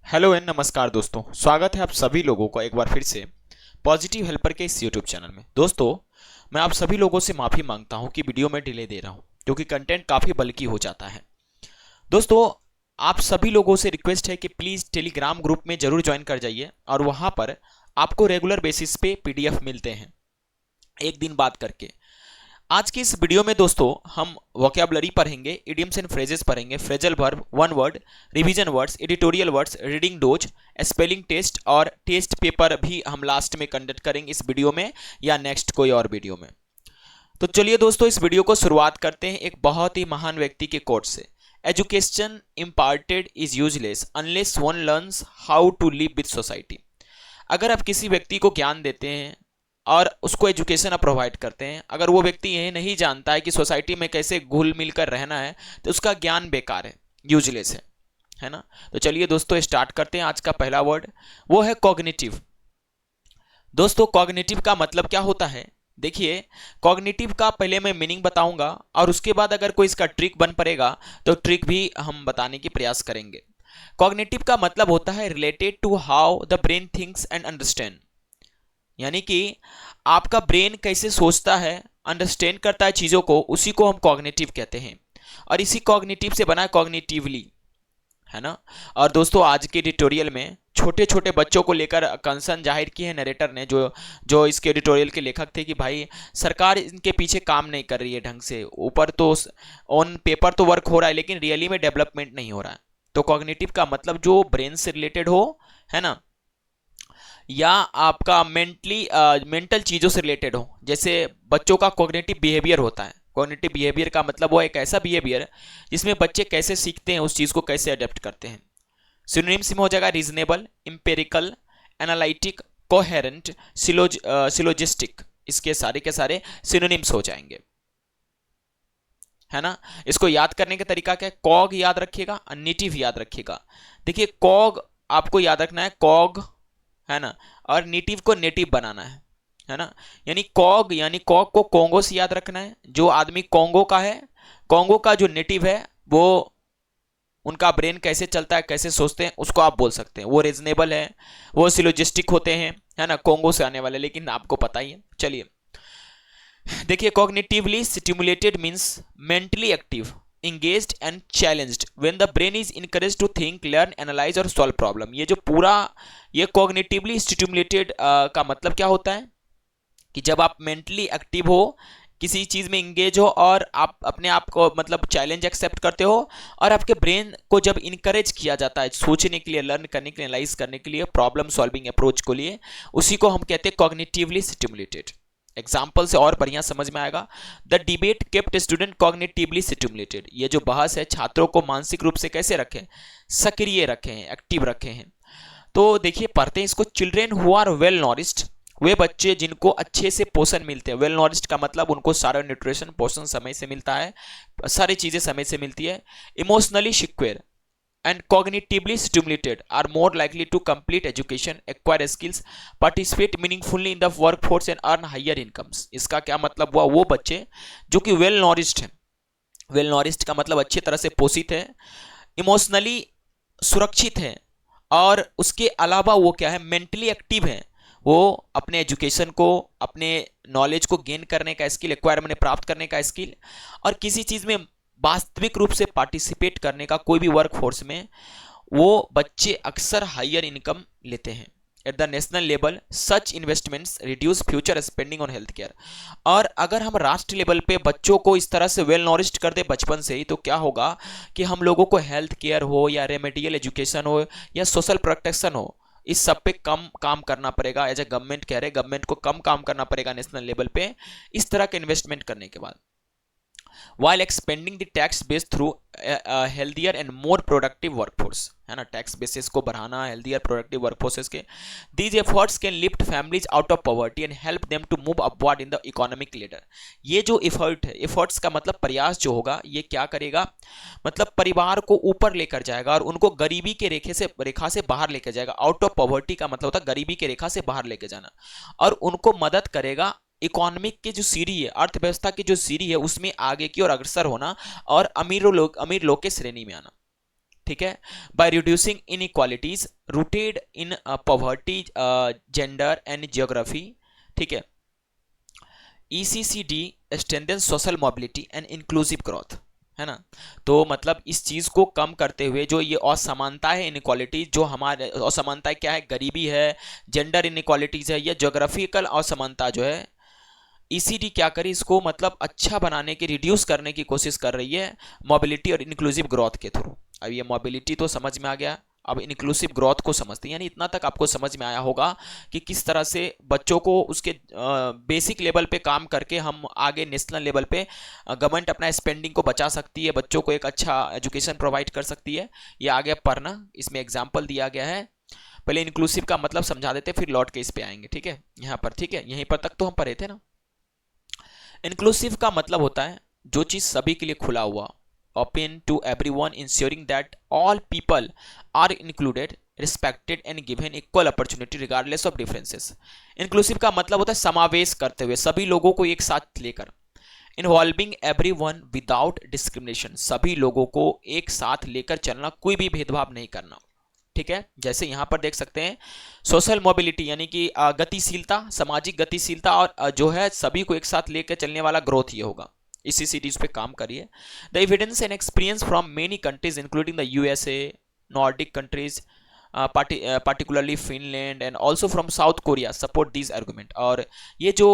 Hello and नमस्कार दोस्तों, स्वागत है आप सभी लोगों को एक बार फिर से पॉजिटिव हेल्पर के इस यूट्यूब चैनल में। दोस्तों, मैं आप सभी लोगों से माफ़ी मांगता हूं कि वीडियो में डिले दे रहा हूं क्योंकि कंटेंट काफ़ी बल्कि हो जाता है। दोस्तों, आप सभी लोगों से रिक्वेस्ट है कि प्लीज़ टेलीग्राम ग्रुप में जरूर ज्वाइन कर जाइए और वहां पर आपको रेगुलर बेसिस पे पीडीएफ मिलते हैं एक दिन बात करके। आज की इस वीडियो में दोस्तों हम वोकैबुलरी पढ़ेंगे, इडियम्स एंड फ्रेजेस पढ़ेंगे, phrasal verb, one word, revision words, editorial words, reading dose, spelling test और टेस्ट पेपर भी हम लास्ट में कंडक्ट करेंगे इस वीडियो में या नेक्स्ट कोई और वीडियो में। तो चलिए दोस्तों, इस वीडियो को शुरुआत करते हैं एक बहुत ही महान व्यक्ति के कोट से। Education imparted is useless unless one learns how to live with society. अगर आप किसी व्यक्ति को ज्ञान देते हैं और उसको एजुकेशन आप प्रोवाइड करते हैं, अगर वो व्यक्ति ये नहीं जानता है कि सोसाइटी में कैसे घुल मिल कर रहना है, तो उसका ज्ञान बेकार है, यूजलेस है ना। तो चलिए दोस्तों स्टार्ट करते हैं। आज का पहला वर्ड वो है कॉग्निटिव। दोस्तों, कॉग्निटिव का मतलब क्या होता है? देखिए, कॉग्निटिव का पहले मैं मीनिंग बताऊंगा और उसके बाद अगर कोई इसका ट्रिक बन पड़ेगा तो ट्रिक भी हम बताने की प्रयास करेंगे। कॉग्निटिव का मतलब होता है related to how the brain thinks and understand, यानी कि आपका ब्रेन कैसे सोचता है, अंडरस्टैंड करता है चीज़ों को, उसी को हम कॉग्निटिव कहते हैं। और इसी कॉग्निटिव से बना है कॉग्निटिवली, है ना। और दोस्तों, आज के एडिटोरियल में छोटे छोटे बच्चों को लेकर कंसर्न जाहिर की है नरेटर ने, जो जो इसके एडिटोरियल के लेखक थे, कि भाई सरकार इनके पीछे काम नहीं कर रही है ढंग से, ऊपर तो ऑन पेपर तो वर्क हो रहा है लेकिन रियली में डेवलपमेंट नहीं हो रहा है। तो कॉग्निटिव का मतलब जो ब्रेन से रिलेटेड हो, है ना, या आपका मेंटल चीज़ों से रिलेटेड हो। जैसे बच्चों का कॉग्निटिव बिहेवियर होता है। कॉग्निटिव बिहेवियर का मतलब वो एक ऐसा बिहेवियर जिसमें बच्चे कैसे सीखते हैं, उस चीज़ को कैसे अडेप्ट करते हैं। सिनोनिम्स में हो जाएगा reasonable, empirical, analytic, coherent, syllogistic. इसके सारे के सारे सिनोनिम्स हो जाएंगे, है ना। इसको याद करने का तरीका क्या है? कॉग याद रखिएगा, निटिव याद रखिएगा। देखिए, कॉग आपको याद रखना है, कॉग, है ना, और नेटिव को नेटिव बनाना है ना। यानी कॉग को कोंगो से याद रखना है। जो आदमी कोंगो का है, कोंगो का जो नेटिव है, वो उनका ब्रेन कैसे चलता है, कैसे सोचते हैं, उसको आप बोल सकते हैं। वो रीजनेबल है, वो सिलोजिस्टिक होते हैं, है ना, कोंगो से आने वाले, लेकिन आपको पता ही है। चलिए देखिए, cognitively stimulated means mentally active, engaged and challenged when the brain is encouraged to think, learn, analyze और solve problem। ये जो पूरा ये cognitively stimulated का मतलब क्या होता है कि जब आप मेंटली एक्टिव हो, किसी चीज में इंगेज हो और आप अपने आप को मतलब चैलेंज एक्सेप्ट करते हो, और आपके ब्रेन को जब इनकरेज किया जाता है सोचने के लिए, लर्न करने के लिए, एनालाइज करने के लिए, प्रॉब्लम सॉल्विंग अप्रोच के लिए, उसी को हम कहते हैं कॉग्निटिवली स्टिमुलेटेड। एग्जाम्पल से और बढ़िया समझ में आएगा। The debate kept student cognitively stimulated. ये जो बहस है छात्रों को मानसिक रूप से कैसे रखें, सक्रिय रखे हैं, एक्टिव रखे हैं। तो देखिए पढ़ते हैं इसको। चिल्ड्रेन हु आर वेल नॉरिश्ड, वे बच्चे जिनको अच्छे से पोषण मिलते हैं। वेल नॉरिश्ड का मतलब उनको सारा न्यूट्रिशन, पोषण समय से मिलता है, सारी चीजें समय से मिलती है। Emotionally secure and cognitively stimulated are more likely to complete education, acquire skills, participate meaningfully in the workforce and earn higher incomes। इसका क्या मतलब हुआ? वो बच्चे जो कि वेल नॉरिश्ड हैं, वेल नॉरिश्ड का मतलब अच्छी तरह से पोषित है, इमोशनली सुरक्षित है, और उसके अलावा वो क्या है, मेंटली एक्टिव है। वो अपने एजुकेशन को, अपने नॉलेज को गेन करने का स्किल, एक्वायर मैंने प्राप्त करने का स्किल, और किसी चीज में वास्तविक रूप से पार्टिसिपेट करने का, कोई भी वर्क फोर्स में, वो बच्चे अक्सर हायर इनकम लेते हैं। At the national level such investments reduce future spending on health care. और अगर हम राष्ट्र लेवल पे बच्चों को इस तरह से वेल नॉरिश्ड कर दे बचपन से ही, तो क्या होगा कि हम लोगों को हेल्थ केयर हो या रेमेडियल एजुकेशन हो या सोशल प्रोटेक्शन हो, इस सब पे कम काम करना पड़ेगा। एज ए गवर्नमेंट कह रहे, गवर्नमेंट को कम काम करना पड़ेगा नेशनल लेवल पे इस तरह के इन्वेस्टमेंट करने के बाद, while expanding the tax base through a healthier and more productive workforce, है ना। टैक्स बेसिस को बढ़ाना, हेल्थियर प्रोडक्टिव वर्कफोर्सेस के। these efforts can lift families out of poverty and help them to move upward in the economic ladder। ये जो effort है, efforts का मतलब प्रयास जो होगा, ये क्या करेगा, मतलब परिवार को ऊपर लेकर जाएगा और उनको गरीबी के रेखा से बाहर लेकर जाएगा। आउट ऑफ पॉवर्टी का मतलब होता है गरीबी के रेखा से बाहर लेकर जाना, और उनको मदद करेगा इकोनॉमिक की जो सीढ़ी है, अर्थव्यवस्था की जो सीढ़ी है, उसमें आगे की ओर अग्रसर होना और अमीर लोग के श्रेणी में आना। ठीक है, by reducing inequalities rooted in poverty, gender and geography, ठीक है। ECCD strengthen social mobility and inclusive growth, है ना। तो मतलब इस चीज को कम करते हुए जो ये असमानता है, इनइक्वालिटी, जो हमारे असमानता क्या है, गरीबी है, जेंडर इनइक्वालिटीज है, या ज्योग्राफिकल असमानता जो है, ECD क्या करे, इसको मतलब अच्छा बनाने की, रिड्यूस करने की कोशिश कर रही है मोबिलिटी और इंक्लूसिव ग्रोथ के थ्रू। अब ये मोबिलिटी तो समझ में आ गया, अब इंक्लूसिव ग्रोथ को समझते हैं, यानी इतना तक आपको समझ में आया होगा कि किस तरह से बच्चों को उसके बेसिक लेवल पे काम करके हम आगे नेशनल लेवल पे गवर्नमेंट अपना स्पेंडिंग को बचा सकती है, बच्चों को एक अच्छा एजुकेशन प्रोवाइड कर सकती है। ये आगे पढ़ना, इसमें एग्जाम्पल दिया गया है। पहले इंक्लूसिव का मतलब समझा देते, फिर लौट के इस पे आएंगे, ठीक है, यहाँ पर, ठीक है, यहीं पर तक तो हम पढ़े थे ना। इंक्लूसिव का मतलब होता है जो चीज सभी के लिए खुला हुआ, open to everyone, ensuring that all people are included, respected and given equal opportunity regardless of differences. Inclusive का मतलब होता है समावेश करते हुए, सभी लोगों को एक साथ लेकर, इन्वॉल्विंग एवरीवन विदाउट डिस्क्रिमिनेशन, सभी लोगों को एक साथ लेकर चलना, कोई भी भेदभाव नहीं करना, ठीक है। जैसे यहां पर देख सकते हैं सोशल मोबिलिटी यानी कि गतिशीलता, सामाजिक गतिशीलता, और जो है सभी को एक साथ लेकर चलने वाला ग्रोथ ये होगा। इसी सीरीज पे काम करिए। The evidence and experience from many countries including the USA, Nordic countries, particularly Finland and also from south Korea support this argument. और ये जो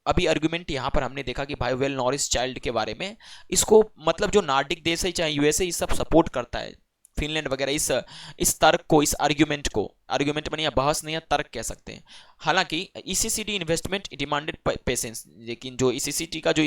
अभी आर्गुमेंट यहाँ पर हमने देखा कि भाई वेल नॉरिश चाइल्ड के बारे में, इसको मतलब जो नार्डिक देश है चाहे USA, ये सब सपोर्ट करता है, फिनलैंड वगैरह, इस तर्क को, इस आर्ग्यूमेंट को, आर्ग्यूमेंट बनी बहस नहीं है, तर्क कह सकते हैं। हालांकि ECCD इन्वेस्टमेंट डिमांडेड पेशेंस, लेकिन जो ECCD का जो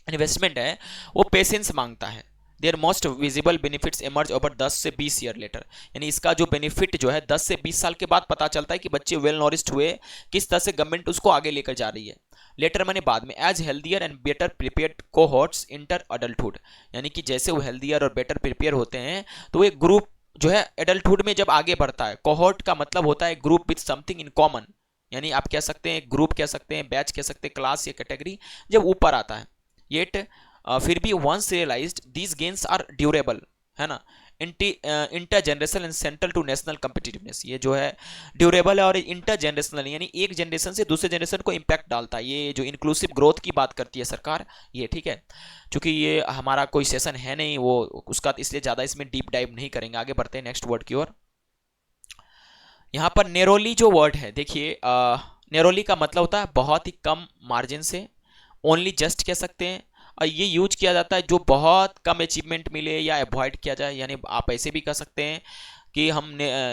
इन्वेस्टमेंट है वो पेशेंस मांगता है। Their most visible benefits emerge over 10 से 20 ईयर लेटर, यानी इसका जो बेनिफिट जो है 10 से 20 साल के बाद पता चलता है कि बच्चे वेल नॉरिश्ड हुए, किस तरह से गवर्नमेंट उसको आगे लेकर जा रही है। लेटर मैंने बाद में, as healthier and better prepared cohorts enter adulthood, यानी कि जैसे वो हेल्दियर और बेटर प्रिपेयर होते हैं तो एक ग्रुप जो है एडल्टहुड में जब आगे बढ़ता है, कोहॉर्ट का मतलब होता है group with something in common, यानी आप कह सकते हैं ग्रुप, कह सकते हैं बैच, कह सकते हैं क्लास या कैटेगरी, जब ऊपर आता है। येट फिर भी once realized these gains are durable, है ना, intergenerational and central to national competitiveness, ये जो है ड्यूरेबल है और इंटर जनरेशनल, यानी एक जनरेशन से दूसरे जनरेशन को इंपैक्ट डालता है। ये जो इंक्लूसिव ग्रोथ की बात करती है सरकार, ये ठीक है, क्योंकि ये हमारा कोई सेशन है नहीं वो उसका, इसलिए ज़्यादा इसमें डीप डाइव नहीं करेंगे। आगे बढ़ते हैं नेक्स्ट वर्ड की ओर। यहाँ पर नेरोली जो वर्ड है, देखिए नेरोली का मतलब होता है बहुत ही कम मार्जिन से, ओनली जस्ट कह सकते हैं, और ये यूज किया जाता है जो बहुत कम अचीवमेंट मिले या अवॉइड किया जाए, यानी आप ऐसे भी कह सकते हैं कि हम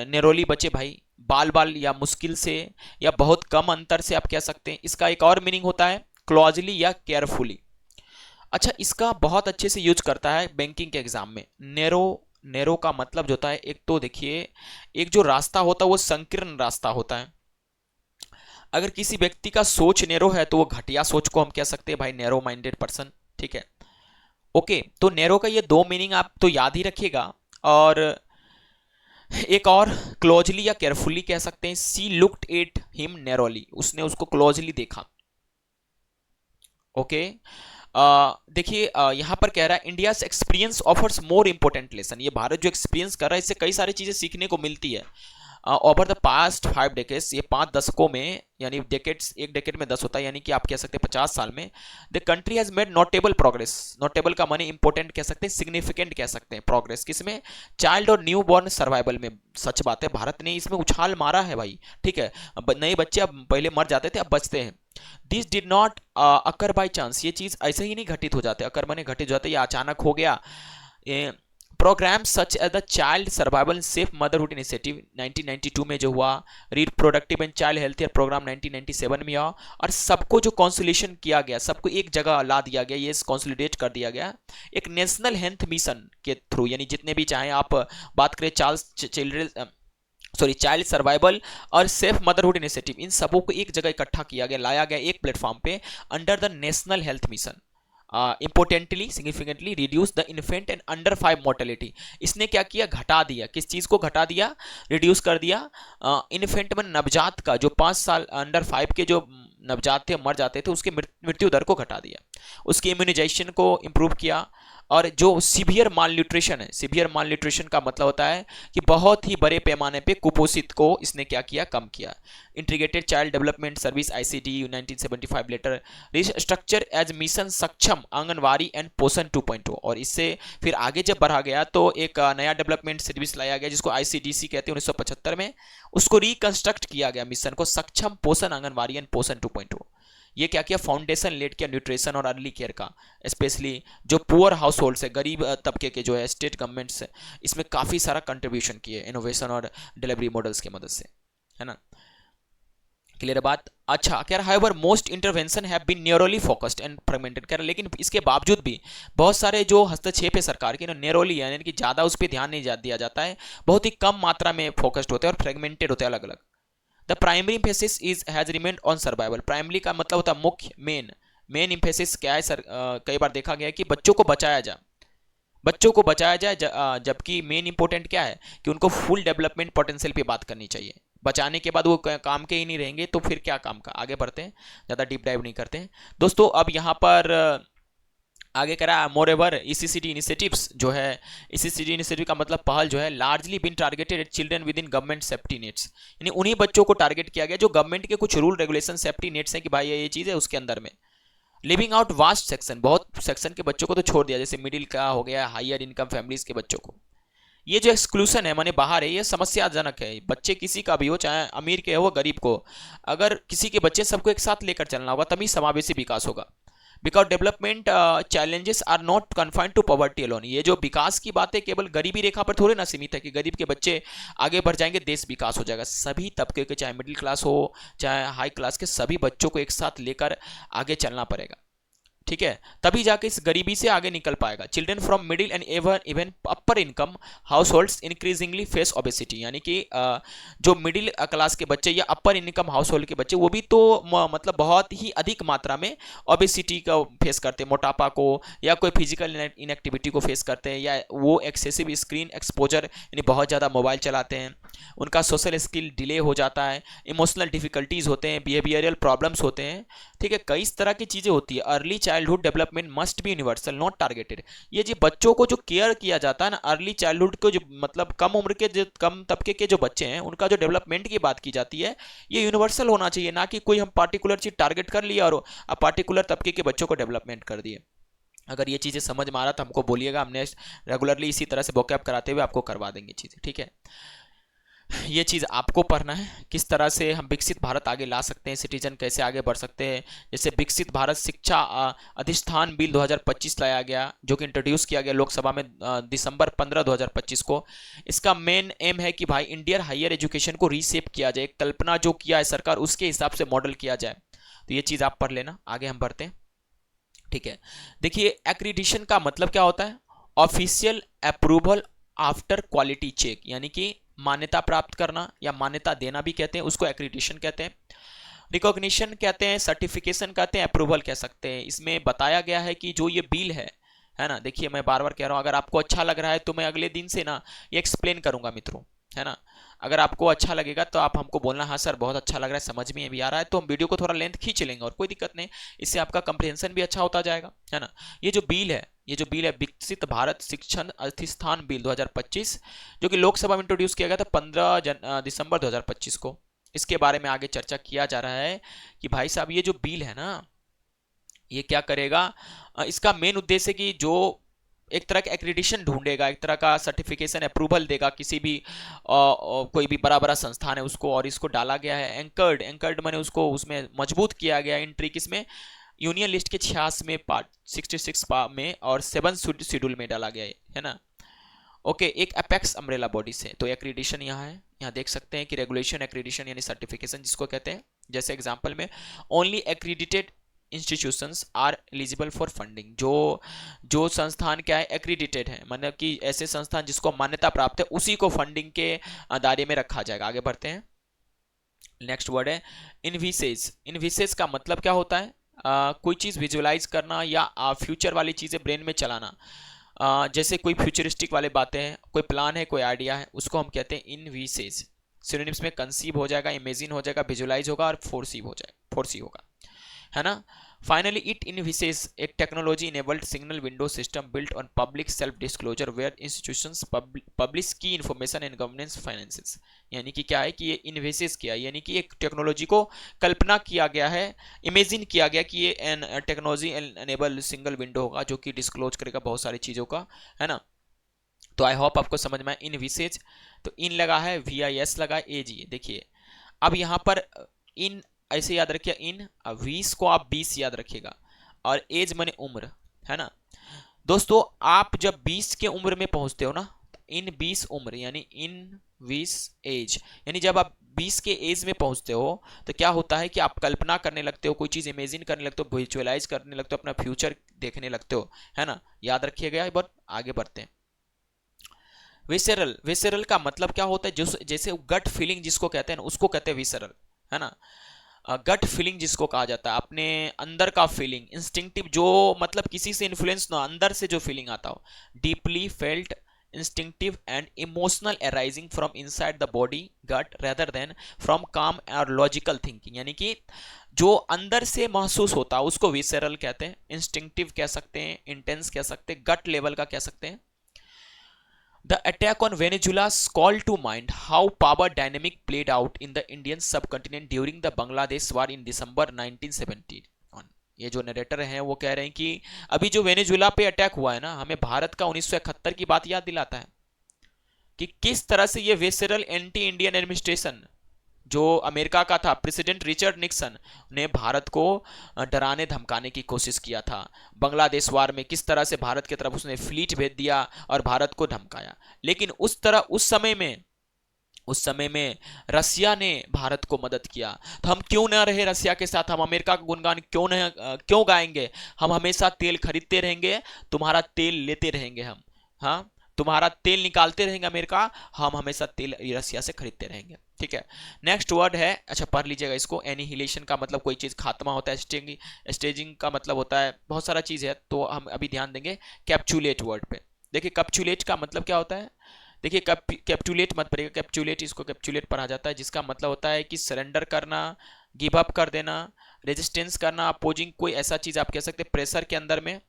नेरोली बचे भाई, बाल बाल या मुश्किल से या बहुत कम अंतर से आप कह सकते हैं। इसका एक और मीनिंग होता है क्लॉजली या केयरफुली। अच्छा, इसका बहुत अच्छे से यूज करता है बैंकिंग के एग्जाम में। नेरो का मतलब जो होता है, एक तो देखिए एक जो रास्ता होता है वो संकीर्ण रास्ता होता है। अगर किसी व्यक्ति का सोच नेरो है तो वो घटिया सोच को हम कह सकते हैं भाई नेरो माइंडेड पर्सन, ठीक है। ओके, तो नेरो का ये दो मीनिंग आप तो याद ही रखिएगा, और एक और क्लोजली या केयरफुली कह सकते हैं। सी लुक्ड एट हिम नेरोली, उसने उसको क्लोजली देखा। ओके, देखिए यहां पर कह रहा है इंडिया एक्सपीरियंस ऑफर्स मोर इंपोर्टेंट लेसन, ये भारत जो एक्सपीरियंस कर रहा है इससे कई सारी चीजें सीखने को मिलती है। ओवर द पास्ट 5 डेकेड्स, ये 5 दशकों में, यानी डेकेड्स, एक डेकेड में 10 होता है, यानी कि आप कह सकते हैं 50 साल में, the country has made notable progress. Notable का माने इंपॉर्टेंट कह सकते हैं, सिग्निफिकेंट कह सकते हैं। प्रोग्रेस किसमें? चाइल्ड और न्यू बॉर्न सर्वाइवल में। सच बात है, भारत ने इसमें उछाल मारा है भाई, ठीक है। नए बच्चे अब पहले मर जाते थे, अब बचते हैं। This did not occur by chance, ये चीज ऐसे ही नहीं घटित हो जाते, अकर माने घटित हो जाते, ये अचानक हो गया। Programme such as the child survival safe motherhood initiative 1992 में जो हुआ, reproductive and child health programme 1997 में हुआ, और सबको जो कॉन्सुलेशन किया गया, सबको एक जगह ला दिया गया, ये कॉन्सुलेट कर दिया गया एक नेशनल हेल्थ मिशन के थ्रू, यानी जितने भी चाहे आप बात करें चाइल्ड सर्वाइवल और सेफ मदरहुड इनिशिएटिव, इन सबों को एक जगह इकट्ठा किया गया, लाया गया एक प्लेटफॉर्म पे under the national health mission. Importantly significantly reduce the infant and under 5 mortality. इसने क्या किया? घटा दिया। किस चीज को घटा दिया? रिड्यूस कर दिया। इन्फेंट में नवजात का, जो 5 साल अंडर 5 के जो नवजात थे मर जाते थे, उसके मृत्यु दर को घटा दिया। उसके इम्यूनाइजेशन को इंप्रूव किया, और जो सीवियर माल न्यूट्रिशन है, सीवियर माल न्यूट्रिशन का मतलब होता है कि बहुत ही बड़े पैमाने पे कुपोषित को इसने क्या किया, कम किया। Integrated child development service ICD 1975 later structure as mission Saksham Anganwadi and पोषण 2.0, और इससे फिर आगे जब बढ़ा गया तो एक नया डेवलपमेंट सर्विस लाया गया जिसको ICDC कहते हैं 1975 में, उसको रिकंस्ट्रक्ट किया गया मिशन को, सक्षम पोषण आंगनवाड़ी एंड पोषण 2.0। ये क्या किया, फाउंडेशन लेट किया न्यूट्रिशन और अर्ली केयर का, स्पेशली जो पुअर हाउस होल्ड्स है, गरीब तबके के जो है, स्टेट गवर्नमेंट्स है इसमें काफी सारा कंट्रीब्यूशन किए इनोवेशन और डिलीवरी मॉडल्स की मदद से, है ना। क्लियर बात। अच्छा, कह रहा however most intervention have been narrowly focused and fragmented, कह रहा लेकिन इसके बावजूद भी बहुत सारे जो हस्तक्षेप है सरकार के नैरोली यानी कि ज्यादा उस पर ध्यान नहीं दिया जाता है, बहुत ही कम मात्रा में फोकस्ड होते हैं और फ्रेगमेंटेड होते हैं अलग अलग। The primary emphasis is has remained on survival, primary का मतलब होता है मुख्य, मेन इम्फेसिस क्या है सर, कई बार देखा गया है कि बच्चों को बचाया जाए, बच्चों को बचाया जाए, जबकि मेन इंपॉर्टेंट क्या है कि उनको फुल डेवलपमेंट पोटेंशियल पे बात करनी चाहिए। बचाने के बाद वो काम के ही नहीं रहेंगे तो फिर क्या काम का। आगे बढ़ते हैं, ज़्यादा डीप डाइव नहीं करते हैं दोस्तों। अब यहाँ पर आगे करा मोर एवर ECCD इनिशिएटिव्स जो है, ECCD इनिशिएटिव का मतलब पहल जो है, largely been targeted at children within government safety nets, यानी उन्हीं बच्चों को टारगेट किया गया जो गवर्नमेंट के कुछ रूल रेगुलेशन सेफ्टी नेट्स हैं कि भाई ये चीज़ है उसके अंदर में। लिविंग आउट वास्ट सेक्शन, बहुत सेक्शन के बच्चों को तो छोड़ दिया, जैसे मिडिल का हो गया, हायर इनकम फैमिलीज के बच्चों को। ये जो एक्सक्लूशन है माने बाहर है, ये समस्याजनक है। बच्चे किसी का भी हो, चाहे अमीर के हो गरीब को, अगर किसी के बच्चे सबको एक साथ लेकर चलना होगा तभी समावेशी विकास होगा। Because development challenges are not confined to poverty alone, ये जो विकास की बात है केवल गरीबी रेखा पर थोड़े ना सीमित है कि गरीब के बच्चे आगे बढ़ जाएंगे देश विकास हो जाएगा। सभी तबके के, चाहे मिडिल क्लास हो चाहे हाई क्लास के, सभी बच्चों को एक साथ लेकर आगे चलना पड़ेगा, ठीक है, तभी जाके इस गरीबी से आगे निकल पाएगा। Children from middle and even upper income house holds increasingly face obesity, यानी कि जो मिडिल क्लास के बच्चे या अपर इनकम हाउस होल्ड के बच्चे वो भी तो मतलब बहुत ही अधिक मात्रा में ओबेसिटी का फेस करते हैं, मोटापा को, या कोई फिजिकल इनएक्टिविटी को फेस करते हैं, या वो एक्सेसिव स्क्रीन एक्सपोजर यानी बहुत ज़्यादा मोबाइल चलाते हैं, उनका सोशल स्किल डिले हो जाता है, इमोशनल डिफिकल्टीज होते हैं, बिहेवियरल प्रॉब्लम्स होते हैं, ठीक है, कई तरह की चीज़ें होती है। Early childhood development must be universal not targeted, ये जो बच्चों को जो केयर किया जाता है ना, अर्ली चाइल्डहुड को जो मतलब कम उम्र के जो कम तबके के जो बच्चे हैं उनका जो डेवलपमेंट की बात की जाती है, ये यूनिवर्सल होना चाहिए, ना कि कोई हम पार्टिकुलर चीज़ टारगेट कर लिया और पार्टिकुलर तबके के बच्चों को डेवलपमेंट कर दिए। अगर ये चीज़ें समझ में आ रहा तो हमको बोलिएगा, हमने रेगुलरली इसी तरह से वोकैब कराते हुए आपको करवा देंगे चीज़ें, ठीक है। ये चीज़ आपको पढ़ना है, किस तरह से हम विकसित भारत आगे ला सकते हैं, सिटीजन कैसे आगे बढ़ सकते हैं। जैसे विकसित भारत शिक्षा अधिष्ठान बिल 2025 लाया गया, जो कि इंट्रोड्यूस किया गया लोकसभा में दिसंबर 15 2025 को। इसका मेन एम है कि भाई इंडियन हायर एजुकेशन को रीशेप किया जाए, कल्पना जो किया है सरकार उसके हिसाब से मॉडल किया जाए। तो ये चीज़ आप पढ़ लेना। आगे हम बढ़ते हैं, ठीक है। देखिए एक्रीडिशन का मतलब क्या होता है, official approval after quality check, यानी कि मान्यता प्राप्त करना या मान्यता देना भी कहते हैं, उसको एक्रीडिशन कहते हैं। रिकॉग्निशन कहते हैं, सर्टिफिकेशन कहते हैं, अप्रूवल कह सकते हैं। इसमें बताया गया है कि जो ये बिल है ना, देखिए मैं बार बार कह रहा हूं, अगर आपको अच्छा लग रहा है तो मैं अगले दिन से ना ये एक्सप्लेन करूंगा मित्रों, है ना। अगर आपको अच्छा लगेगा तो आप हमको बोलना हाँ सर बहुत अच्छा लग रहा है, समझ में भी आ रहा है, तो हम वीडियो को थोड़ा लेंथ खींच लेंगे और कोई दिक्कत नहीं, इससे आपका कंप्रिहेंशन भी अच्छा होता जाएगा, है ना। ये जो बिल है विकसित भारत शिक्षण अधिष्ठान बिल 2025, जो कि लोकसभा में इंट्रोड्यूस किया गया था 15 दिसंबर 2025 को। इसके बारे में आगे चर्चा किया जा रहा है कि भाई साहब ये जो बिल है ना, ये क्या करेगा, इसका मेन उद्देश्य कि जो एक तरह का एक्रेडिशन ढूंढेगा, एक तरह का सर्टिफिकेशन अप्रूवल देगा किसी भी कोई भी बड़ा बड़ा संस्थान है उसको, और इसको डाला गया है एंकर्ड माने उसको उसमें मजबूत किया गया एंट्री किसमें, यूनियन लिस्ट के 66 पार्ट 66 में और 7 शेड्यूल में डाला गया है ना। ओके, एक अपेक्स अम्ब्रेला बॉडी से, तो एक्रीडिशन यहाँ है, यहाँ देख सकते हैं कि रेगुलेशन एक्रीडिशन यानी सर्टिफिकेशन जिसको कहते हैं। जैसे एग्जांपल में only accredited institutions are eligible for funding, जो संस्थान क्या है एक्रीडिटेड है, मतलब कि ऐसे संस्थान जिसको मान्यता प्राप्त है उसी को फंडिंग के दायरे में रखा जाएगा। आगे बढ़ते हैं, नेक्स्ट वर्ड है इनविसेज। इनविसेज का मतलब क्या होता है, कोई चीज़ विजुअलाइज करना या फ्यूचर वाली चीज़ें ब्रेन में चलाना, जैसे कोई फ्यूचरिस्टिक वाले बातें हैं, कोई प्लान है, कोई आइडिया है, उसको हम कहते हैं इनविसेज। सिनोनिम्स में कंसीव हो जाएगा, इमेजिन हो जाएगा, विजुअलाइज होगा और फोरसीव होगा, है ना। Finally, it envisages a technology-enabled signal window system built on public self-disclosure where institutions publish key information and governance finances। यानी कि क्या है कि ये envisages किया, यानी कि एक टेक्नोलॉजी को कल्पना किया गया है, इमेजिन किया गया कि ये an technology enable single window होगा जो कि डिस्क्लोज करेगा बहुत सारी चीज़ों का, है ना। तो आई होप आपको समझ में इन विसेज, तो इन लगा है, VIS लगा, AG। देखिए अब यहाँ पर इन ऐसे याद रखिए, इन 20 को आप 20 याद रखिएगा, और एज माने उम्र, है ना। दोस्तों आप जब 20 के उम्र में पहुंचते हो ना, इन 20 उम्र यानी इन 20 एज, यानी जब आप 20 के एज में पहुंचते हो तो क्या होता है कि आप कल्पना करने लगते हो, कोई चीज इमेजिन करने लगते हो, विजुअलाइज करने लगते हो, अपना फ्यूचर देखने लगते हो, है ना। याद रखिएगा, बहुत आगे बढ़ते हैं। विसरल, विसरल का मतलब क्या होता है, जो जैसे गट फीलिंग जिसको कहते हैं ना, उसको कहते हैं विसरल, है ना। गट फीलिंग जिसको कहा जाता है, अपने अंदर का फीलिंग, इंस्टिंक्टिव, जो मतलब किसी से इन्फ्लुएंस ना, अंदर से जो फीलिंग आता हो, deeply felt, instinctive and emotional arising from inside the body gut rather than from calm और लॉजिकल थिंकिंग, यानी कि जो अंदर से महसूस होता है उसको विसरल कहते हैं, इंस्टिंक्टिव कह सकते हैं, इंटेंस कह सकते हैं, गट लेवल का कह सकते हैं। The attack on Venezuela called to mind how power dynamic played out in the Indian subcontinent during the Bangladesh war in December 1970। ये जो नरेटर हैं वो कह रहे हैं कि अभी जो वेनेजुला पे अटैक हुआ है ना, हमें भारत का 1971 की बात याद दिलाता है कि किस तरह से ये वेसरल एंटी इंडियन एडमिनिस्ट्रेशन जो अमेरिका का था, प्रेसिडेंट रिचर्ड निक्सन ने भारत को डराने धमकाने की कोशिश किया था। बांग्लादेश वार में किस तरह से भारत की तरफ उसने फ्लीट भेज दिया और भारत को धमकाया, लेकिन उस समय में रसिया ने भारत को मदद किया। तो हम क्यों ना रहे रसिया के साथ, हम अमेरिका का गुणगान क्यों गाएंगे, हम हमेशा तेल खरीदते रहेंगे, तुम्हारा तेल लेते रहेंगे हम, हाँ तुम्हारा तेल निकालते रहेंगे अमेरिका, हम हमेशा तेल रसिया से खरीदते रहेंगे। ठीक है, नेक्स्ट वर्ड है, अच्छा पढ़ लीजिएगा इसको, एनिहिलेशन का मतलब कोई चीज खात्मा होता है, स्टेजिंग का मतलब होता है बहुत सारा चीज है, तो हम अभी ध्यान देंगे कैप्चुलेट वर्ड पे। देखिए कैप्चुलेट का मतलब क्या होता है, देखिए कैप्चुलेट मत पड़ेगा, कैप्चुलेट, इसको कैप्चुलेट पढ़ा जाता है, जिसका मतलब होता है कि सरेंडर करना, गिव अप कर देना, रेजिस्टेंस करना, अपोजिंग कोई ऐसा चीज आप कह सकते हैं, प्रेशर के अंदर में,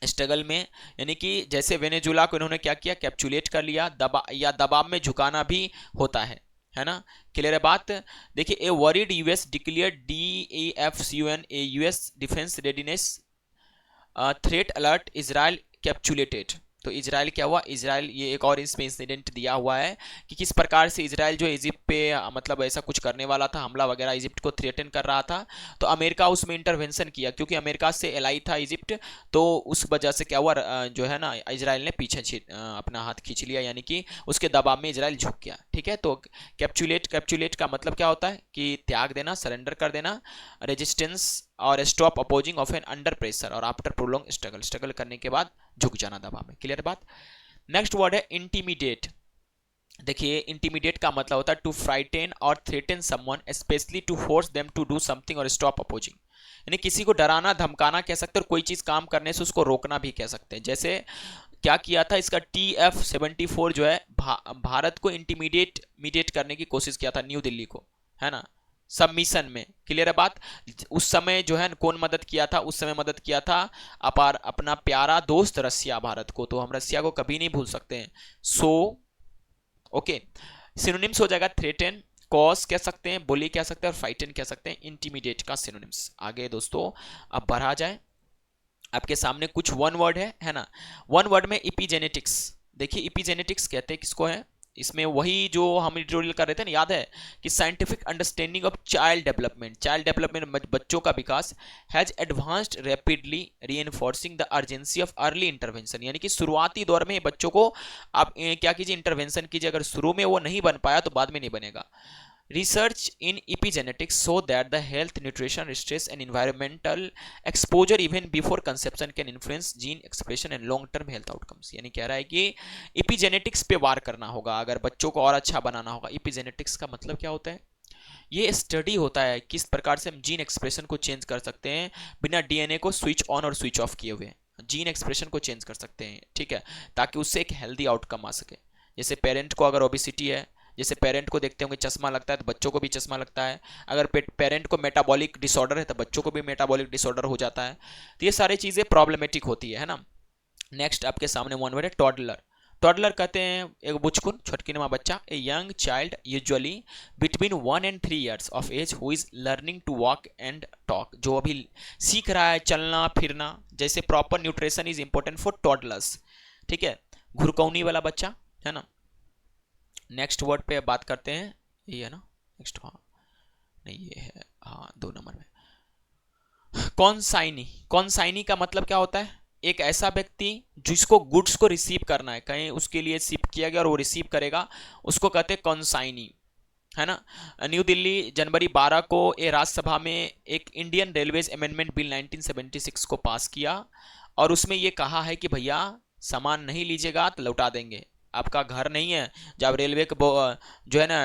स्ट्रगल में, यानी कि जैसे वेनेजुला को इन्होंने क्या किया, कैप्चुलेट कर लिया, दबाव में झुकाना भी होता है ना। क्लियर है बात। देखिए a worried US declare DAFCON a US defence readiness threat alert Israel capitulated. तो इजराइल क्या हुआ, इजराइल, ये एक और इसमें इंसिडेंट दिया हुआ है कि किस प्रकार से इजराइल जो इजिप्ट पे मतलब ऐसा कुछ करने वाला था, हमला वगैरह इजिप्ट को थ्रेटन कर रहा था, तो अमेरिका उसमें इंटरवेंशन किया, क्योंकि अमेरिका से एलाई था इजिप्ट, तो उस वजह से क्या हुआ, जो है ना इजराइल ने पीछे अपना हाथ खींच लिया, यानी कि उसके दबाव में इजराइल झुक गया। ठीक है, तो कैप्चुलेट का मतलब क्या होता है कि त्याग देना, सरेंडर कर देना, रेजिस्टेंस और stop opposing of an under pressure और आफ्टर प्रोलॉन्ग स्ट्रगल करने के बाद झुक जाना दबाव में। क्लियर बात। नेक्स्ट वर्ड है इंटीमिडेट। देखिए इंटीमिडेट का मतलब होता है टू फ्राइटेन और threaten someone especially to force them to do something और स्टॉप अपोजिंग, यानी किसी को डराना धमकाना कह सकते हैं, और कोई चीज काम करने से उसको रोकना भी कह सकते हैं। जैसे क्या किया था इसका TF-74 जो है भारत को इंटीमिडेट करने की कोशिश किया था, न्यू दिल्ली को, है ना, सबमिशन में। क्लियर है बात। उस समय जो है कौन मदद किया था, उस समय मदद किया था अपना प्यारा दोस्त रसिया भारत को, तो हम रसिया को कभी नहीं भूल सकते हैं। सो ओके, सिनोनिम्स हो जाएगा थ्रेटन, कॉज कह सकते हैं, बुली कह सकते हैं, और फ्राइटन कह सकते हैं, इंटीमिडेट का सिनोनिम्स। आगे दोस्तों अब बढ़ा जाए, आपके सामने कुछ वन वर्ड है ना। वन वर्ड में इपीजेनेटिक्स। देखिए इपीजेनेटिक्स कहते हैं किसको है, इसमें वही जो हम ट्यूटोरियल कर रहे थे ना, याद है कि scientific understanding of child development बच्चों का विकास has advanced rapidly reinforcing the urgency of early intervention, यानी कि शुरुआती दौर में बच्चों को आप क्या कीजिए, इंटरवेंशन कीजिए, अगर शुरू में वो नहीं बन पाया तो बाद में नहीं बनेगा। Research in epigenetics show that the health, nutrition, stress and environmental exposure even before conception can influence gene expression and long term health outcomes। यानी कह रहा है कि epigenetics पे वार करना होगा अगर बच्चों को और अच्छा बनाना होगा। epigenetics का मतलब क्या होता है, ये स्टडी होता है किस प्रकार से हम जीन एक्सप्रेशन को चेंज कर सकते हैं बिना DNA को स्विच ऑन और स्विच ऑफ किए हुए, जीन एक्सप्रेशन को चेंज कर सकते हैं। ठीक है, ताकि उससे एक हेल्दी आउटकम आ सके। जैसे पेरेंट को अगर ओबेसिटी है जैसे पेरेंट को देखते होंगे चश्मा लगता है तो बच्चों को भी चश्मा लगता है, अगर पेरेंट को मेटाबॉलिक डिसऑर्डर है तो बच्चों को भी मेटाबॉलिक डिसऑर्डर हो जाता है। तो ये सारी चीज़ें प्रॉब्लमेटिक होती है ना। नेक्स्ट आपके सामने वन वर्ड है टॉडलर। टॉडलर कहते हैं एक बुचकुन छोटकीनुमा बच्चा, a young child usually between 1 and 3 years of age who is learning to walk and talk, जो अभी सीख रहा है चलना फिरना। जैसे proper nutrition is important for toddlers, ठीक है, घुरकौनी वाला बच्चा है ना। नेक्स्ट वर्ड पे बात करते हैं, ये है ना नेक्स्ट, हाँ नहीं ये है, हाँ 2 नंबर में कॉन्साइनी। कॉन्साइनी का मतलब क्या होता है, एक ऐसा व्यक्ति जिसको गुड्स को रिसीव करना है, कहीं उसके लिए शिप किया गया और वो रिसीव करेगा, उसको कहते हैं कॉन्साइनी, है ना। न्यू दिल्ली जनवरी 12 को ये राज्यसभा में एक इंडियन रेलवेज अमेंडमेंट बिल 1976 को पास किया और उसमें ये कहा है कि भैया सामान नहीं लीजिएगा तो लौटा देंगे। आपका घर नहीं है, जब रेलवे के जो है ना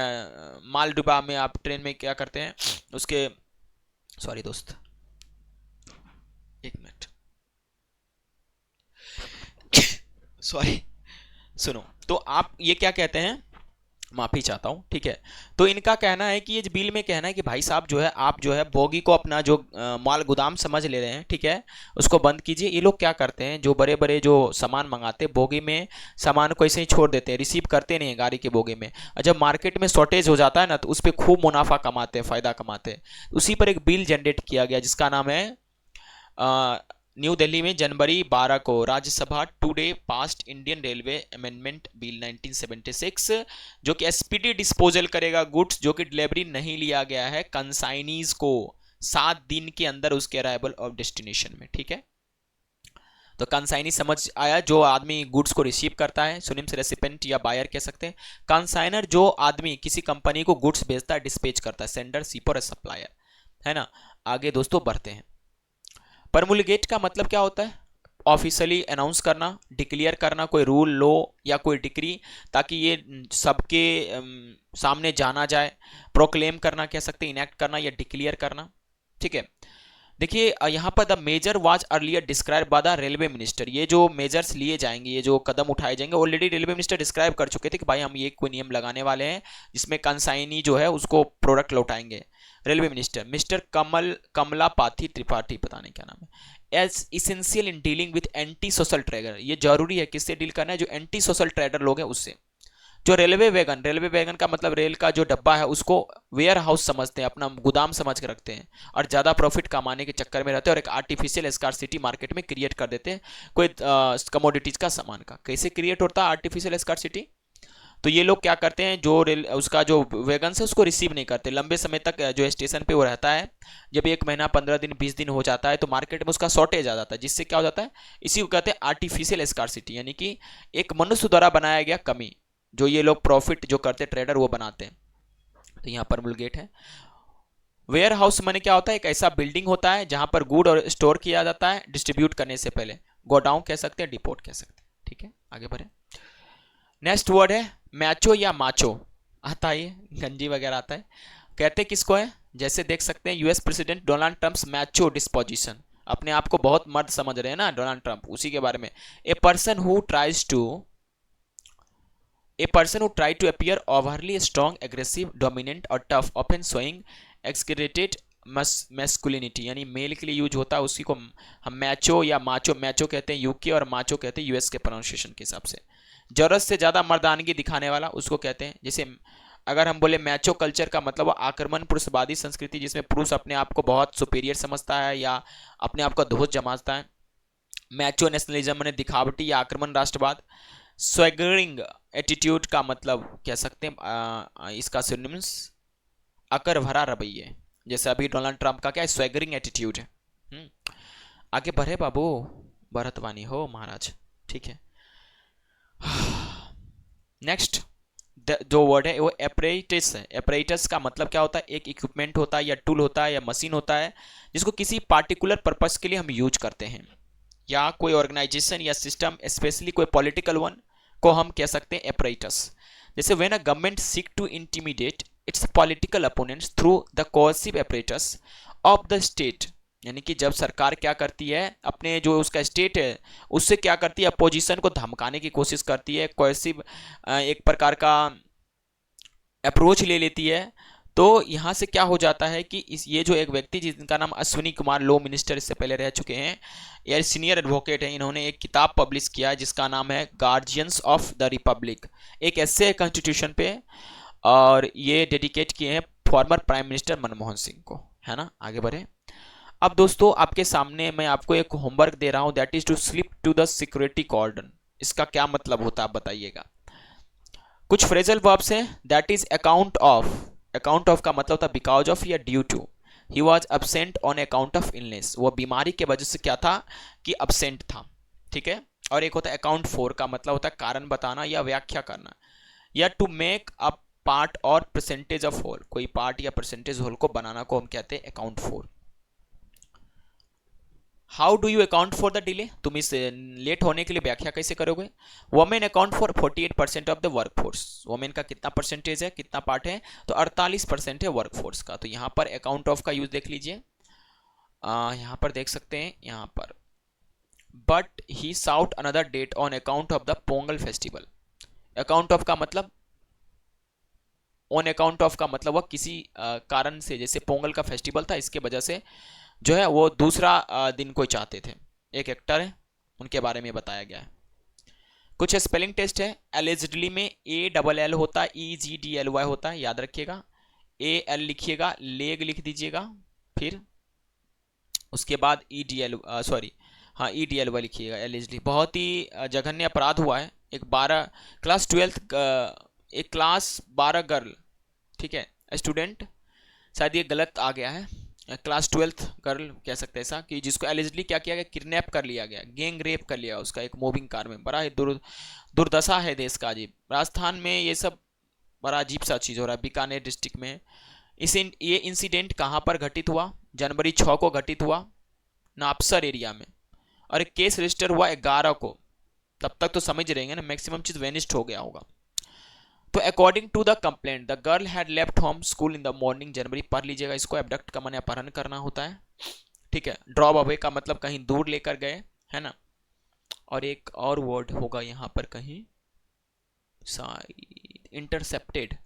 माल डिब्बा में आप ट्रेन में क्या करते हैं उसके, सॉरी दोस्त एक मिनट, सॉरी सुनो, तो आप ये क्या कहते हैं, माफी चाहता हूं, ठीक है। तो इनका कहना है कि ये बिल में कहना है कि भाई साहब जो है आप जो है बोगी को अपना जो माल गोदाम समझ ले रहे हैं, ठीक है, उसको बंद कीजिए। ये लोग क्या करते हैं, जो बड़े बड़े जो सामान मंगाते हैं बोगी में सामान को ऐसे ही छोड़ देते हैं, रिसीव करते नहीं है गाड़ी के बोगी में, और जब मार्केट में शॉर्टेज हो जाता है ना तो उस पर खूब मुनाफा कमाते हैं, फायदा कमाते हैं। उसी पर एक बिल जनरेट किया गया जिसका नाम है न्यू दिल्ली में जनवरी 12 को Rajya Sabha today past Indian railway amendment bill 1976, जो कि एसपीडी डिस्पोजल करेगा गुड्स जो कि डिलीवरी नहीं लिया गया है कंसाइनीज को 7 दिन के अंदर उसके अराइवल ऑफ डेस्टिनेशन में, ठीक है। तो कंसाइनी समझ आया, जो आदमी गुड्स को रिसीव करता है, सुनिम्स रेसिपेंट या बायर कह सकते हैं। कंसाइनर जो आदमी किसी कंपनी को गुड्स भेजता है, डिस्पैच करता है, सेंडर शिपर और सप्लायर, है ना। आगे दोस्तों बढ़ते हैं। परमुलगेट का मतलब क्या होता है, ऑफिशियली अनाउंस करना, डिक्लेयर करना कोई रूल लो या कोई डिक्री, ताकि ये सबके सामने जाना जाए। प्रोक्लेम करना कह सकते हैं, इनैक्ट करना या डिक्लेयर करना, ठीक है। देखिए यहाँ पर the measure was earlier describe by the railway minister, ये जो मेजर्स लिए जाएंगे, ये जो कदम उठाए जाएंगे ऑलरेडी रेलवे मिनिस्टर डिस्क्राइब कर चुके थे कि भाई हम ये कोई नियम लगाने वाले हैं जिसमें कंसाइनी जो है उसको प्रोडक्ट लौटाएंगे। Railway minister mister Kamalapathi Tripathi, पता नहीं क्या नाम है, as essential in dealing with anti social trader, ये जरूरी है किससे डील करना है, जो एंटी सोशल ट्रेडर लोग हैं उससे। जो रेलवे वैगन का मतलब रेल का जो डब्बा है उसको वेयर हाउस समझते हैं, अपना गोदाम समझ के रखते हैं और ज़्यादा प्रॉफिट कमाने के चक्कर में रहते हैं और एक आर्टिफिशियल स्कार्सिटी मार्केट में क्रिएट कर देते हैं कोई कमोडिटीज का सामान का। कैसे क्रिएट होता है आर्टिफिशियल स्कार्सिटी, तो ये लोग क्या करते हैं, जो रेल उसका जो वैगन है उसको रिसीव नहीं करते, लंबे समय तक जो स्टेशन पे वो रहता है। जब 1 महीना 15 दिन 20 दिन हो जाता है तो मार्केट में उसका शॉर्टेज आ जाता है, जिससे क्या हो जाता है, इसी को कहते हैं आर्टिफिशियल स्कार्सिटी, यानी कि एक मनुष्य द्वारा बनाया गया कमी, जो ये लोग प्रॉफिट जो करते ट्रेडर वो बनाते हैं। तो यहाँ पर बुलगेट है। वेयर हाउस माने क्या होता है, एक ऐसा बिल्डिंग होता है जहां पर गुड और स्टोर किया जाता है डिस्ट्रीब्यूट करने से पहले, गोडाउन कह सकते हैं, डिपोट कह सकते हैं, ठीक है। आगे बढ़े। नेक्स्ट वर्ड है मैचो या माचो, आता है ये गंजी वगैरह आता है, कहते किसको है, जैसे देख सकते हैं यूएस प्रेसिडेंट डोनाल्ड ट्रम्प मैचो डिस्पोजिशन, अपने आप को बहुत मर्द समझ रहे हैं ना डोनाल्ड ट्रम्प, उसी के बारे में। A person who try to appear overly strong, aggressive, dominant और tough, often showing exaggerated masculinity, यानी मेल के लिए यूज होता है, उसी को हम मैचो या माचो, मैचो कहते हैं यूके और माचो कहते हैं यूएस के प्रोनाउंसिएशन के हिसाब से। जरूरत से ज्यादा मर्दानगी दिखाने वाला उसको कहते हैं। जैसे अगर हम बोले मैचो कल्चर का मतलब वो आक्रमण पुरुषवादी संस्कृति, जिसमें पुरुष अपने आप को बहुत सुपीरियर समझता है या अपने आप को ध्वज जमाता है। मैचो नेशनलिज्म ने दिखावटी या आक्रमण राष्ट्रवाद। स्वैगरिंग एटीट्यूड का मतलब कह सकते हैं इसका सिनोनिम्स अकर भरा रवैये, जैसे अभी डोनाल्ड ट्रंप का क्या है, स्वैगरिंग एटीट्यूड है। आगे बढ़े बाबू, भरतवानी हो महाराज, ठीक है। नेक्स्ट जो वर्ड है वो एपरेटस है। एपरेटस का मतलब क्या होता है, एक इक्विपमेंट होता है या टूल होता है या मशीन होता है जिसको किसी पार्टिकुलर पर्पस के लिए हम यूज करते हैं, या कोई ऑर्गेनाइजेशन या सिस्टम, स्पेशली कोई पॉलिटिकल वन को हम कह सकते हैं एपरेटस। जैसे when a government seek to intimidate its political opponents through the coercive apparatus of the state, यानी कि जब सरकार क्या करती है, अपने जो उसका स्टेट है उससे क्या करती है, अपोजिशन को धमकाने की कोशिश करती है। कोर्सिव एक प्रकार का अप्रोच ले लेती है। तो यहाँ से क्या हो जाता है कि इस ये जो एक व्यक्ति जिनका नाम अश्विनी कुमार लॉ मिनिस्टर इससे पहले रह चुके हैं, या सीनियर एडवोकेट हैं, इन्होंने एक किताब पब्लिश किया है जिसका नाम है गार्जियंस ऑफ द रिपब्लिक। एक ऐसे है कॉन्स्टिट्यूशन पे, और ये डेडिकेट किए हैं former prime minister Manmohan Singh को, है ना। आगे बढ़े। अब दोस्तों आपके सामने मैं आपको एक होमवर्क दे रहा हूं, that is to slip to the security cordon. इसका क्या मतलब होता है आप बताइएगा। कुछ फ्रेजल वर्ब्स हैं, that is account off. Account of का मतलब होता है बिकॉज ऑफ या due to. He was absent on account of illness, वो बीमारी के वजह से क्या था कि एब्सेंट था, ठीक है। और एक होता है अकाउंट फॉर, का मतलब होता है कारण बताना या व्याख्या करना, या टू मेक अ पार्ट और परसेंटेज ऑफ होल, कोई पार्ट या परसेंटेज होल को बनाना को हम कहते हैं account for. How do you account for the delay, तुम इस लेट होने के लिए व्याख्या कैसे करोगे। Women account for 48% of the work force. Women का कितना परसेंटेज है, कितना पार्ट है, तो 48% है वर्क फोर्स का। तो यहाँ पर अकाउंट ऑफ का यूज देख लीजिए, यहाँ पर देख सकते हैं, यहाँ पर but he sought another date on account of the Pongal festival. Account of का मतलब, ऑन अकाउंट ऑफ का मतलब वह किसी कारण से, जैसे पोंगल का फेस्टिवल था इसके वजह से जो है वो दूसरा दिन कोई चाहते थे। एक एक्टर है, उनके बारे में बताया गया है। कुछ स्पेलिंग टेस्ट है। एलिजिडली में ALL होता है, EGDLY होता है, याद रखिएगा। AL लिखिएगा, लेग लिख दीजिएगा, फिर उसके बाद EDLY लिखिएगा। एलिजिडली बहुत ही जघन्य अपराध हुआ है। एक 12 गर्ल, ठीक है, स्टूडेंट, शायद ये गलत आ गया है, क्लास 12 गर्ल कह सकते हैं ऐसा, कि जिसको एलिजिडली क्या किया गया, किडनैप कर लिया गया, गैंग रेप कर लिया उसका एक मूविंग कार में। बड़ा ही दुर्दशा है देश का। अजीब, राजस्थान में ये सब बड़ा अजीब सा चीज़ हो रहा है, बीकानेर डिस्ट्रिक्ट में। ये इंसिडेंट कहाँ पर घटित हुआ, जनवरी 6 को घटित हुआ, नापसर एरिया में, और एक केस रजिस्टर हुआ 11 को। तब तक तो समझ रहेंगे ना, मैक्सिमम चीज़ वेनिस्ड हो गया होगा। तो according to the complaint the girl had left home school in the morning January, पढ़ लीजिएगा इसको। एबडक्ट का माने अपहरण करना होता है, ठीक है। ड्रॉप अवे का मतलब कहीं दूर लेकर गए, है ना। और एक और वर्ड होगा यहाँ पर कहीं, शायद इंटरसेप्टेड,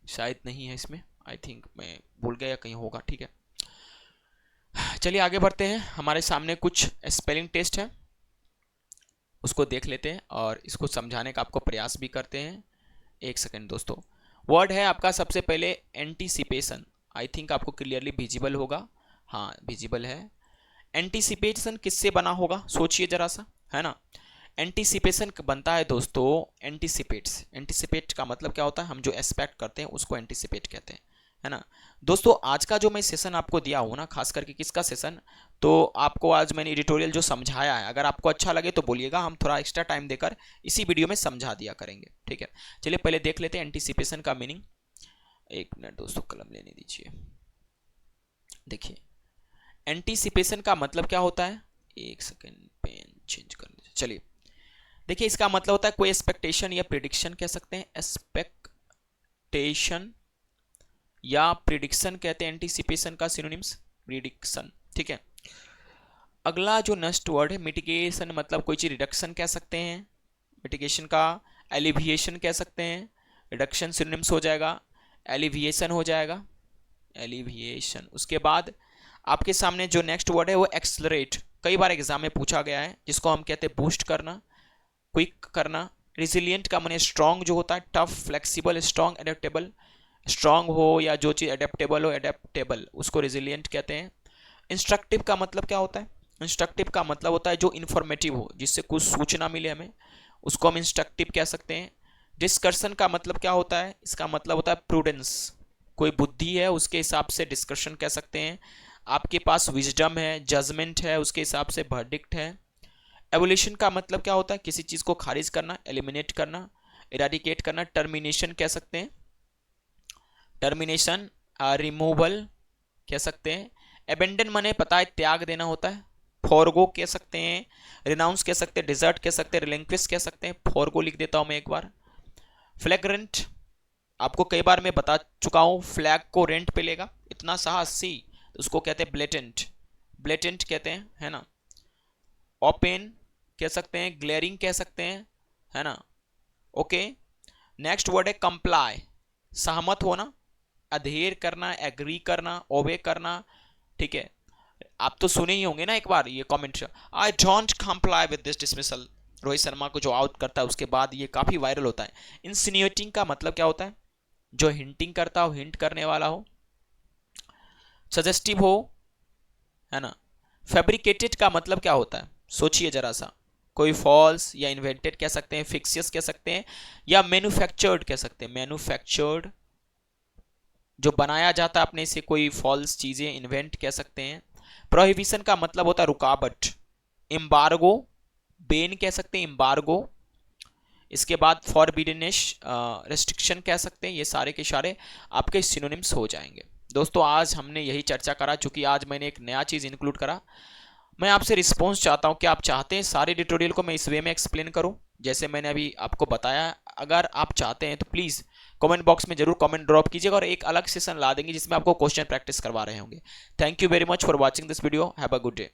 शायद नहीं है इसमें, आई थिंक मैं भूल गया, कहीं होगा, ठीक है। चलिए आगे बढ़ते हैं। हमारे सामने कुछ स्पेलिंग टेस्ट है, उसको देख लेते हैं और इसको समझाने का आपको प्रयास भी करते हैं। एक सेकंड दोस्तों। वर्ड है आपका सबसे पहले एंटीसिपेशन, आई थिंक आपको क्लियरली विजिबल होगा, हाँ विजिबल है। एंटीसिपेशन किससे बना होगा, सोचिए जरा सा, है ना। एंटीसिपेशन बनता है दोस्तों एंटीसिपेट्स। एंटीसिपेट का मतलब क्या होता है, हम जो एक्सपेक्ट करते हैं उसको एंटीसिपेट कहते हैं, है ना। दोस्तों आज का जो मैं सेशन आपको दिया हूँ ना, खास करके किसका सेशन, तो आपको आज मैंने एडिटोरियल जो समझाया है, अगर आपको अच्छा लगे तो बोलिएगा, हम थोड़ा एक्स्ट्रा टाइम देकर इसी वीडियो में समझा दिया करेंगे, ठीक है। चलिए पहले देख लेते हैं एंटीसिपेशन का मीनिंग। एक मिनट दोस्तों, कलम लेने दीजिए। देखिए एंटीसिपेशन का मतलब क्या होता है, एक सेकेंड, पेन चेंज कर लीजिए। चलिए देखिए, इसका मतलब होता है कोई एक्सपेक्टेशन या प्रिडिक्शन कह सकते हैं, एक्सपेक्टेशन या प्रिडिक्शन कहते हैं एंटीसिपेशन का सिनोनिम्स, प्रिडिक्शन, ठीक है। अगला जो नेक्स्ट वर्ड है मिटिगेशन, मतलब कोई चीज रिडक्शन कह सकते हैं, मिटिगेशन का एलिविएशन कह सकते हैं, रिडक्शन सिनोनिम्स हो जाएगा, एलिविएशन हो जाएगा, एलिविएशन। उसके बाद आपके सामने जो नेक्स्ट वर्ड है वो एक्सलरेट, कई बार एग्जाम में पूछा गया है, जिसको हम कहते हैं बूस्ट करना, क्विक करना। रिजिलियंट का माने स्ट्रांग जो होता है, tough, flexible, strong, adaptable, strong हो या जो चीज़ एडेप्टेबल हो, एडेप्टेबल, उसको रिजिलियंट कहते हैं। इंस्ट्रक्टिव का मतलब क्या होता है, इंस्ट्रक्टिव का मतलब होता है जो इन्फॉर्मेटिव हो, जिससे कुछ सूचना मिले हमें, उसको हम इंस्ट्रक्टिव कह सकते हैं। डिस्कशन का मतलब क्या होता है, इसका मतलब होता है प्रूडेंस, कोई बुद्धि है उसके हिसाब से डिस्कशन कह सकते हैं। आपके पास विजडम है, जजमेंट है, उसके हिसाब से वर्डिक्ट है। एवोल्यूशन का मतलब क्या होता है, किसी चीज़ को खारिज करना, एलिमिनेट करना, इराडिकेट करना। टर्मिनेशन कह सकते हैं, टर्मिनेशन, रिमूवल कह सकते हैं। एबेंडन माने पता है त्याग देना होता है, फॉरगो कह सकते हैं, रिनाउंस कह सकते हैं, डिजर्ट कह सकते हैं, रिलिंक्विश कह सकते हैं। फॉरगो लिख देता हूं मैं एक बार। फ्लैग्रेंट, आपको कई बार मैं बता चुका हूं, फ्लैग को रेंट पे लेगा, इतना साहसी, तो उसको कहते हैं ब्लेटेंट, ब्लेटेंट कहते हैं, है ना। ओपेन कह सकते हैं, ग्लेरिंग कह सकते हैं, है ना। ओके, नेक्स्ट वर्ड है कंप्लाई, सहमत होना, अधेर करना, एग्री करना, ओबे करना। ठीक है, आप तो सुने ही होंगे ना एक बार ये comment, I don't comply with this dismissal. Rohit Sharma को जो आउट करता है उसके बाद ये काफी वायरल होता है। इंसिनुएटिंग का मतलब क्या होता है? जो हिंटिंग करता हो, हिंट करने वाला हो, सजेस्टिव हो, है ना। फैब्रिकेटेड का मतलब क्या होता है? सोचिए जरा सा, कोई फॉल्स या इन्वेंटेड कह सकते हैं, फिक्सियस कह सकते हैं, या मैन्युफैक्चर्ड कह सकते हैं। मैन्युफैक्चर्ड जो बनाया जाता है अपने से, कोई फॉल्स चीजें इन्वेंट कह सकते हैं। प्रोहिबिशन का मतलब होता है रुकावट। एम्बार्गो, बेन कह सकते हैं, एम्बार्गो। इसके बाद फॉरबिडनेस, रेस्ट्रिक्शन कह सकते हैं। ये सारे के सारे आपके सिनोनिम्स हो जाएंगे। दोस्तों आज हमने यही चर्चा करा, चूंकि आज मैंने एक नया चीज इंक्लूड करा। मैं आपसे रिस्पॉन्स चाहता हूं कि आप चाहते हैं सारे ट्यूटोरियल को मैं इस वे में एक्सप्लेन करूं जैसे मैंने अभी आपको बताया। अगर आप चाहते हैं तो प्लीज कमेंट बॉक्स में जरूर कमेंट ड्रॉप कीजिएगा और एक अलग सेशन ला देंगे जिसमें आपको क्वेश्चन प्रैक्टिस करवा रहे होंगे। Thank you very much for watching this video. Have a good day.